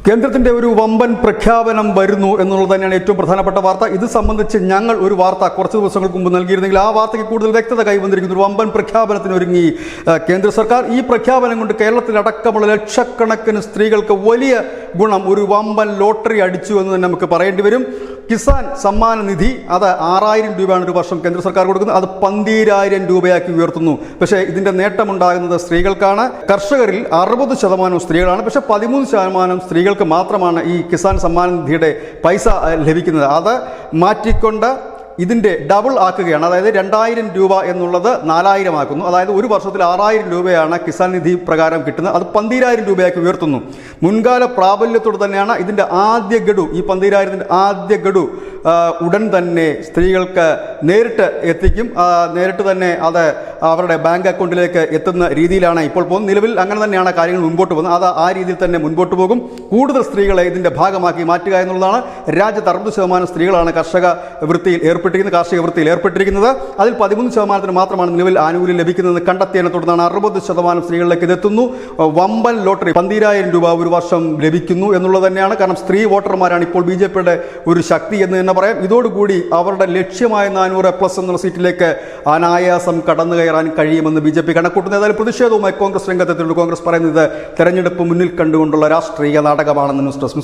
കേന്ദ്രത്തിന്റെ ഒരു വമ്പൻ പ്രഖ്യാപനം വരുന്നു എന്നുള്ളത് തന്നെയാണ് ഏറ്റവും പ്രധാനപ്പെട്ട വാർത്ത. ഇത് സംബന്ധിച്ച് ഞങ്ങൾ ഒരു വാർത്ത കുറച്ച് ദിവസങ്ങൾക്ക് മുമ്പ് നൽകിയിരുന്നെങ്കിൽ ആ വാർത്തയ്ക്ക് കൂടുതൽ വ്യക്തത കൈവന്നിരിക്കുന്നു. ഒരു വമ്പൻ പ്രഖ്യാപനത്തിന് ഒരുങ്ങി കേന്ദ്ര സർക്കാർ. ഈ പ്രഖ്യാപനം കൊണ്ട് കേരളത്തിലടക്കമുള്ള ലക്ഷക്കണക്കിന് സ്ത്രീകൾക്ക് വലിയ ഗുണം, ഒരു വമ്പൻ ലോട്ടറി അടിച്ചു എന്ന് തന്നെ നമുക്ക് പറയേണ്ടി വരും. കിസാൻ സമ്മാന നിധി അത് 6000 രൂപയാണ് ഒരു വർഷം കേന്ദ്ര സർക്കാർ കൊടുക്കുന്നത്. അത് 12000 രൂപയാക്കി ഉയർത്തുന്നു. പക്ഷേ ഇതിന്റെ നേട്ടമുണ്ടാകുന്നത് സ്ത്രീകൾക്കാണ്. കർഷകരിൽ 60% സ്ത്രീകളാണ്. പക്ഷേ 13% സ്ത്രീകൾക്ക് മാത്രമാണ് ഈ കിസാൻ സമ്മാന നിധിയുടെ പൈസ ലഭിക്കുന്നത്. അത് മാറ്റിക്കൊണ്ട് ഇതിൻ്റെ ഡബിൾ ആക്കുകയാണ്. അതായത് 2000 രൂപ എന്നുള്ളത് 4000 ആക്കുന്നു. അതായത് ഒരു വർഷത്തിൽ 6000 രൂപയാണ് കിസാൻ നിധി പ്രകാരം കിട്ടുന്നത്. അത് 12000 രൂപയാക്കി ഉയർത്തുന്നു. മുൻകാല പ്രാബല്യത്തോട് തന്നെയാണ് ഇതിൻ്റെ ആദ്യ ഗഡു, ഈ 12000ൻ്റെ ആദ്യ ഗഡു ഉടൻ തന്നെ സ്ത്രീകൾക്ക് നേരിട്ട് എത്തിക്കും. നേരിട്ട് തന്നെ അത് അവരുടെ ബാങ്ക് അക്കൗണ്ടിലേക്ക് എത്തുന്ന രീതിയിലാണ് ഇപ്പോൾ പോകുന്നത്. നിലവിൽ അങ്ങനെ തന്നെയാണ് കാര്യങ്ങൾ മുൻപോട്ട് പോകുന്നത്. അത് ആ രീതിയിൽ തന്നെ മുൻപോട്ട് പോകും. കൂടുതൽ സ്ത്രീകളെ ഇതിൻ്റെ ഭാഗമാക്കി മാറ്റുക എന്നുള്ളതാണ്. രാജ്യത്ത് 60% സ്ത്രീകളാണ് കാർഷിക വൃത്തിയിൽ ഏർപ്പെട്ടിരിക്കുന്നത്. അതിൽ 13% മാത്രമാണ് നിലവിൽ ആനുകൂല്യം ലഭിക്കുന്നതെന്ന് കണ്ടെത്തിയതിനെ തുടർന്നാണ് 60% സ്ത്രീകളിലേക്ക് ഇതെത്തുന്നു. വമ്പൻ ലോട്ടറി 12000 രൂപ ഒരു വർഷം ലഭിക്കുന്നു എന്നുള്ളത് തന്നെയാണ്. കാരണം സ്ത്രീ വോട്ടർമാരാണ് ഇപ്പോൾ BJPയുടെ ഒരു ശക്തി എന്ന് തന്നെ പറയാം. ഇതോടുകൂടി അവരുടെ ലക്ഷ്യമായ 400+ എന്നുള്ള സീറ്റിലേക്ക് അനായാസം കടന്നു കയറാൻ കഴിയുമെന്ന് BJP കണക്കൂട്ടുന്നു. ഏതായാലും പ്രതിഷേധവുമായി കോൺഗ്രസ് രംഗത്തെത്തിയിട്ടുണ്ട്. കോൺഗ്രസ് പറയുന്നത് തെരഞ്ഞെടുപ്പ് മുന്നിൽ കണ്ടുകൊണ്ടുള്ള രാഷ്ട്രീയ നാടകമാണെന്ന് ന്യൂസ് ഡെസ്ക്.